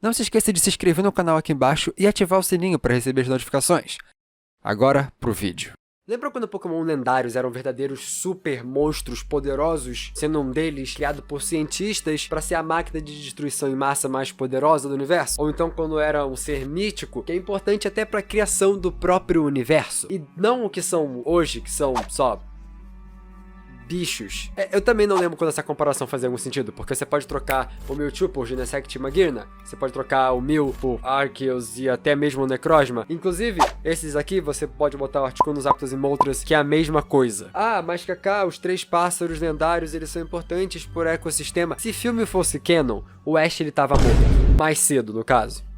Não se esqueça de se inscrever no canal aqui embaixo e ativar o sininho para receber as notificações. Agora, pro vídeo. Lembra quando Pokémon lendários eram verdadeiros super monstros poderosos, sendo um deles criado por cientistas para ser a máquina de destruição em massa mais poderosa do universo? Ou então quando era um ser mítico, que é importante até para a criação do próprio universo? E não o que são hoje, que são só bichos. Eu também não lembro quando essa comparação fazia algum sentido, porque você pode trocar o Mewtwo por Genesect e Magearna, você pode trocar o Mew por Arceus e até mesmo o Necrozma. Inclusive, esses aqui você pode botar o Articuno, Zapdos e Moltres, que é a mesma coisa. Ah, mas Kaká, os 3 pássaros lendários, eles são importantes por ecossistema. Se filme fosse canon, o Ash ele tava morto. Mais cedo, no caso.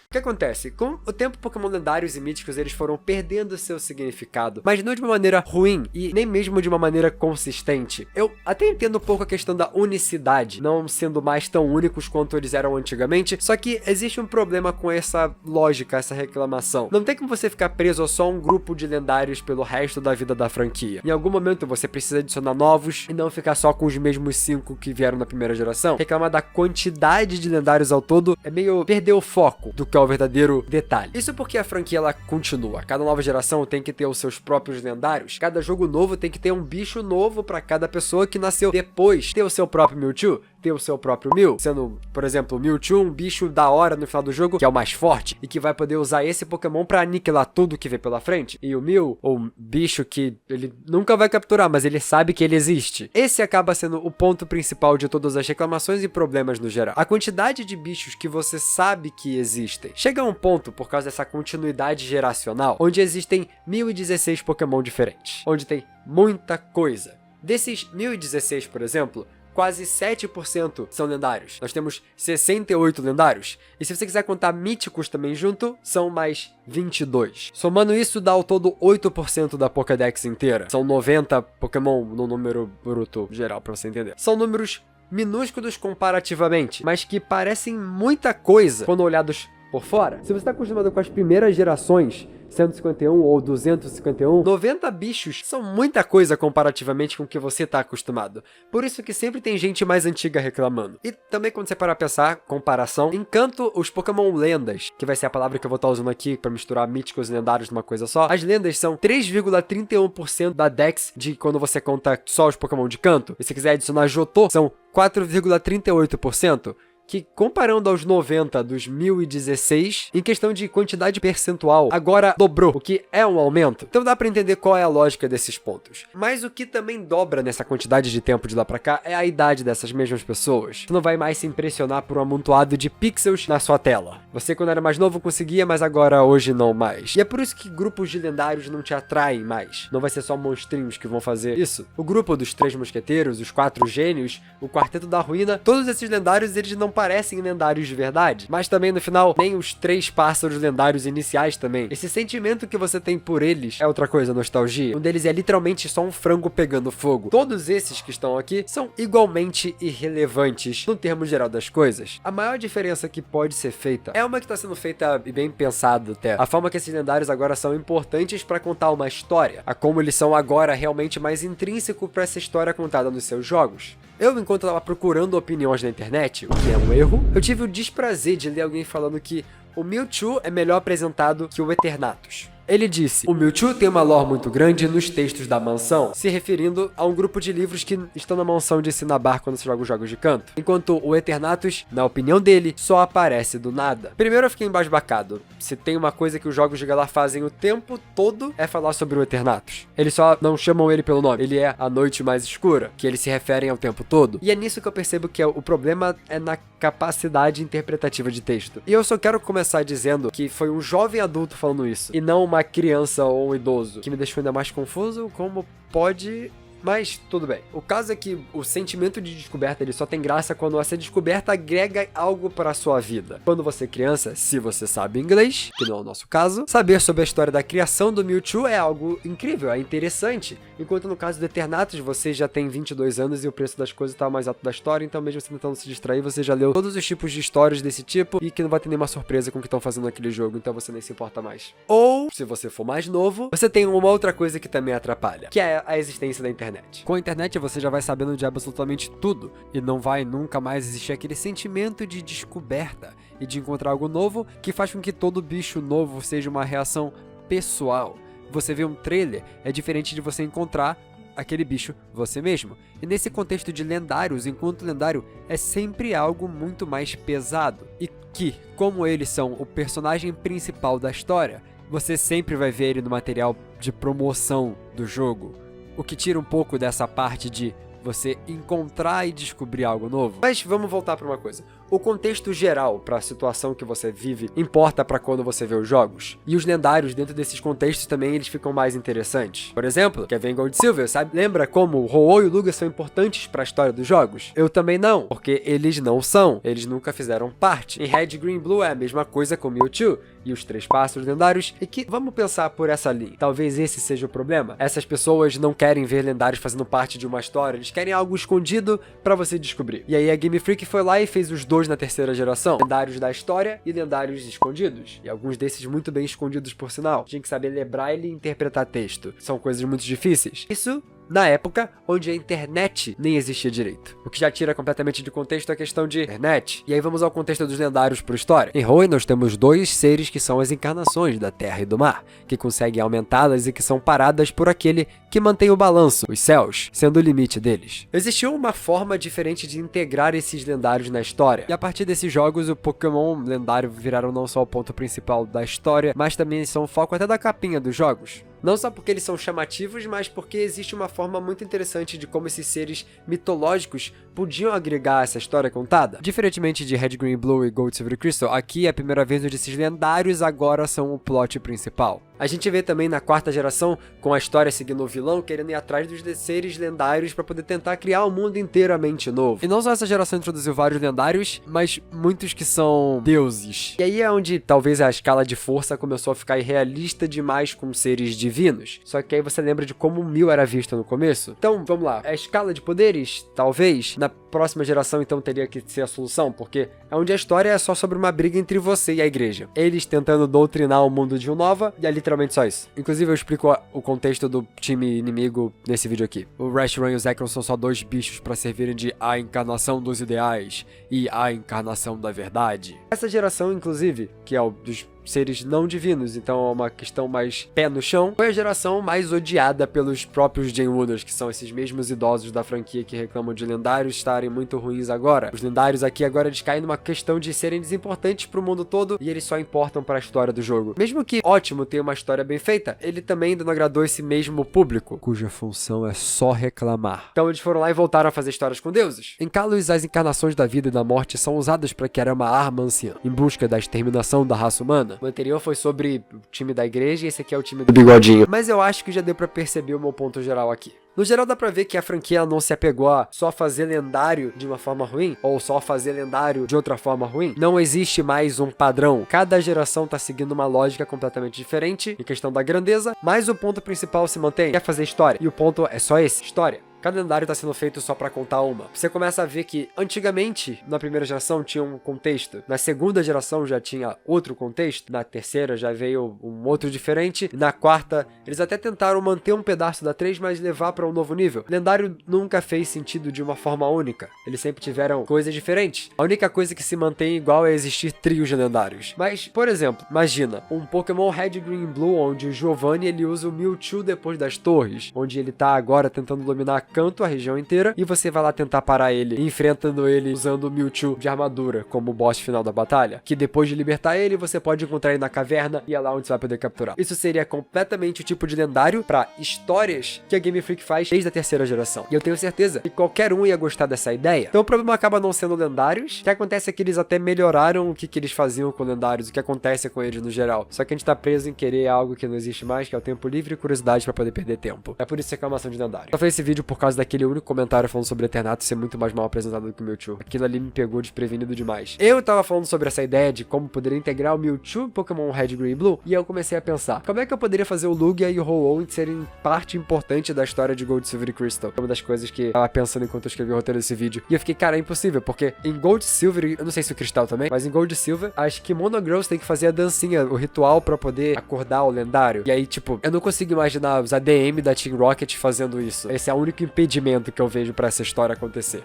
O que acontece? Com o tempo, Pokémon lendários e míticos eles foram perdendo seu significado, mas não de uma maneira ruim e nem mesmo de uma maneira consistente. Eu até entendo um pouco a questão da unicidade, não sendo mais tão únicos quanto eles eram antigamente, só que existe um problema com essa lógica, essa reclamação. Não tem como você ficar preso a só um grupo de lendários pelo resto da vida da franquia. Em algum momento você precisa adicionar novos e não ficar só com os mesmos 5 que vieram na primeira geração. Reclamar da quantidade de lendários ao todo é meio perder o foco do que é o verdadeiro detalhe. Isso porque a franquia ela continua. Cada nova geração tem que ter os seus próprios lendários. Cada jogo novo tem que ter um bicho novo para cada pessoa que nasceu depois. Ter o seu próprio Mewtwo, ter o seu próprio Mew, sendo, por exemplo, o Mewtwo um bicho da hora no final do jogo, que é o mais forte, e que vai poder usar esse Pokémon pra aniquilar tudo que vê pela frente. E o Mew, ou bicho que ele nunca vai capturar, mas ele sabe que ele existe. Esse acaba sendo o ponto principal de todas as reclamações e problemas no geral. A quantidade de bichos que você sabe que existem. Chega a um ponto, por causa dessa continuidade geracional, onde existem 1016 Pokémon diferentes, onde tem muita coisa. Desses 1016, por exemplo, quase 7% são lendários. Nós temos 68 lendários. E se você quiser contar míticos também junto, são mais 22. Somando isso, dá ao todo 8% da Pokédex inteira. São 90 Pokémon no número bruto geral, pra você entender. São números minúsculos comparativamente, mas que parecem muita coisa quando olhados por fora. Se você está acostumado com as primeiras gerações, 151 ou 251, 90 bichos são muita coisa comparativamente com o que você está acostumado. Por isso que sempre tem gente mais antiga reclamando. E também quando você parar a pensar, comparação, encanto os Pokémon lendas, que vai ser a palavra que eu vou estar usando aqui para misturar míticos e lendários numa coisa só. As lendas são 3,31% da Dex de quando você conta só os Pokémon de canto. E se quiser adicionar Jotô, são 4,38%. Que comparando aos 90 dos 1016, em questão de quantidade percentual, agora dobrou, o que é um aumento. Então dá pra entender qual é a lógica desses pontos. Mas o que também dobra nessa quantidade de tempo de lá pra cá é a idade dessas mesmas pessoas. Você não vai mais se impressionar por um amontoado de pixels na sua tela. Você quando era mais novo conseguia, mas agora hoje não mais. E é por isso que grupos de lendários não te atraem mais. Não vai ser só monstrinhos que vão fazer isso. O grupo dos 3 mosqueteiros, os 4 gênios, o quarteto da ruína, todos esses lendários eles não parecem lendários de verdade, mas também no final nem os 3 pássaros lendários iniciais também. Esse sentimento que você tem por eles é outra coisa, nostalgia. Um deles é literalmente só um frango pegando fogo. Todos esses que estão aqui são igualmente irrelevantes no termo geral das coisas. A maior diferença que pode ser feita é uma que está sendo feita e bem pensado até. A forma que esses lendários agora são importantes para contar uma história, a como eles são agora realmente mais intrínseco para essa história contada nos seus jogos. Eu, enquanto estava procurando opiniões na internet, o que é um erro, eu tive o desprazer de ler alguém falando que o Mewtwo é melhor apresentado que o Eternatus. Ele disse, o Mewtwo tem uma lore muito grande nos textos da mansão, se referindo a um grupo de livros que estão na mansão de Cinnabar quando você joga os jogos de canto. Enquanto o Eternatus, na opinião dele, só aparece do nada. Primeiro eu fiquei embasbacado. Se tem uma coisa que os jogos de Galar fazem o tempo todo, é falar sobre o Eternatus. Eles só não chamam ele pelo nome. Ele é a noite mais escura, que eles se referem ao tempo todo. E é nisso que eu percebo que o problema é na capacidade interpretativa de texto. E eu só quero começar dizendo que foi um jovem adulto falando isso, e não uma criança ou um idoso, que me deixou ainda mais confuso, como pode Mas, tudo bem. O caso é que o sentimento de descoberta ele só tem graça quando essa descoberta agrega algo para a sua vida. Quando você é criança, se você sabe inglês, que não é o nosso caso, saber sobre a história da criação do Mewtwo é algo incrível, é interessante. Enquanto no caso do Eternatus, você já tem 22 anos e o preço das coisas está mais alto da história, então mesmo você tentando se distrair, você já leu todos os tipos de histórias desse tipo e que não vai ter nenhuma surpresa com o que estão fazendo naquele jogo, então você nem se importa mais. Ou, se você for mais novo, você tem uma outra coisa que também atrapalha, que é a existência da internet. internet. Com a internet você já vai sabendo de absolutamente tudo e não vai nunca mais existir aquele sentimento de descoberta e de encontrar algo novo que faz com que todo bicho novo seja uma reação pessoal. Você vê um trailer, é diferente de você encontrar aquele bicho você mesmo. E nesse contexto de lendários, enquanto lendário é sempre algo muito mais pesado. E que, como eles são o personagem principal da história, você sempre vai ver ele no material de promoção do jogo. O que tira um pouco dessa parte de você encontrar e descobrir algo novo. Mas vamos voltar para uma coisa. O contexto geral para a situação que você vive importa para quando você vê os jogos. E os lendários dentro desses contextos também eles ficam mais interessantes. Por exemplo, Kevin Goldsilver, sabe? Lembra como o Ho-Oh e o Lugia são importantes para a história dos jogos? Eu também não, porque eles não são. Eles nunca fizeram parte. Em Red, Green, Blue é a mesma coisa com Mewtwo e os 3 pássaros lendários. E que, vamos pensar por essa linha. Talvez esse seja o problema. Essas pessoas não querem ver lendários fazendo parte de uma história. Eles querem algo escondido para você descobrir. E aí a Game Freak foi lá e fez os dois na terceira geração, lendários da história e lendários escondidos, e alguns desses muito bem escondidos por sinal. Tinha que saber ler braille e interpretar texto, são coisas muito difíceis. Isso na época onde a internet nem existia direito, o que já tira completamente de contexto a questão de internet. E aí vamos ao contexto dos lendários por história. Em Hoenn nós temos 2 seres que são as encarnações da terra e do mar, que conseguem aumentá-las e que são paradas por aquele que mantém o balanço, os céus, sendo o limite deles. Existiu uma forma diferente de integrar esses lendários na história, e a partir desses jogos o Pokémon lendário viraram não só o ponto principal da história, mas também são o foco até da capinha dos jogos. Não só porque eles são chamativos, mas porque existe uma forma muito interessante de como esses seres mitológicos podiam agregar essa história contada. Diferentemente de Red, Green, Blue e Gold, Silver e Crystal, aqui é a primeira vez onde esses lendários agora são o plot principal. A gente vê também na 4ª geração, com a história seguindo o vilão, querendo ir atrás dos seres lendários para poder tentar criar um mundo inteiramente novo. E não só essa geração introduziu vários lendários, mas muitos que são deuses. E aí é onde talvez a escala de força começou a ficar irrealista demais com seres divinos. Só que aí você lembra de como o Mew era visto no começo. Então, vamos lá. A escala de poderes, talvez, na próxima geração então teria que ser a solução, porque é onde a história é só sobre uma briga entre você e a igreja. Eles tentando doutrinar o mundo de Unova, e é literalmente só isso. Inclusive eu explico o contexto do time inimigo nesse vídeo aqui. O Reshiram e o Zekrom são só 2 bichos para servirem de a encarnação dos ideais e a encarnação da verdade. Essa geração, inclusive, que é o dos seres não divinos, então é uma questão mais pé no chão, foi a geração mais odiada pelos próprios Gen Wooders, que são esses mesmos idosos da franquia que reclamam de lendários estarem muito ruins agora. Os lendários aqui agora eles caem numa questão de serem desimportantes pro mundo todo e eles só importam para a história do jogo. Mesmo que ótimo ter uma história bem feita, ele também ainda não agradou esse mesmo público, cuja função é só reclamar. Então eles foram lá e voltaram a fazer histórias com deuses. Em Kalos, as encarnações da vida e da morte são usadas para criar uma arma anciã, em busca da exterminação da raça humana. O anterior foi sobre o time da igreja e esse aqui é o time do bigodinho. Mas eu acho que já deu pra perceber o meu ponto geral aqui. No geral dá pra ver que a franquia não se apegou a só fazer lendário de uma forma ruim, ou só fazer lendário de outra forma ruim. Não existe mais um padrão. Cada geração tá seguindo uma lógica completamente diferente em questão da grandeza, mas o ponto principal se mantém, é fazer história. E o ponto é só esse, história. Cada lendário está sendo feito só pra contar uma. Você começa a ver que, antigamente, na primeira geração tinha um contexto. Na segunda geração já tinha outro contexto. Na terceira já veio um outro diferente. E na 4ª, eles até tentaram manter um pedaço da 3, mas levar pra um novo nível. Lendário nunca fez sentido de uma forma única. Eles sempre tiveram coisas diferentes. A única coisa que se mantém igual é existir trios de lendários. Mas, por exemplo, imagina um Pokémon Red, Green, Blue, onde o Giovanni ele usa o Mewtwo depois das torres. Onde ele tá agora tentando dominar canto a região inteira, e você vai lá tentar parar ele, enfrentando ele usando o Mewtwo de armadura como boss final da batalha, que depois de libertar ele, você pode encontrar ele na caverna e é lá onde você vai poder capturar. Isso seria completamente o tipo de lendário para histórias que a Game Freak faz desde a terceira geração. E eu tenho certeza que qualquer um ia gostar dessa ideia. Então o problema acaba não sendo lendários, o que acontece é que eles até melhoraram o que eles faziam com lendários, o que acontece com eles no geral. Só que a gente tá preso em querer algo que não existe mais, que é o tempo livre e curiosidade para poder perder tempo. É por isso a reclamação de lendário. Eu fiz esse vídeo por causa daquele único comentário falando sobre Eternatus ser muito mais mal apresentado do que o Mewtwo. Aquilo ali me pegou desprevenido demais. Eu tava falando sobre essa ideia de como poderia integrar o Mewtwo em Pokémon Red, Green e Blue, e eu comecei a pensar, como é que eu poderia fazer o Lugia e o Ho-Oh serem parte importante da história de Gold, Silver e Crystal? Uma das coisas que eu tava pensando enquanto eu escrevi o roteiro desse vídeo. E eu fiquei, cara, é impossível, porque em Gold, Silver, eu não sei se o Cristal também, mas em Gold e Silver, as Kimono Girls têm que fazer a dancinha, o ritual pra poder acordar o lendário. E aí, tipo, eu não consigo imaginar os ADM da Team Rocket fazendo isso. Esse é o único impedimento que eu vejo pra essa história acontecer.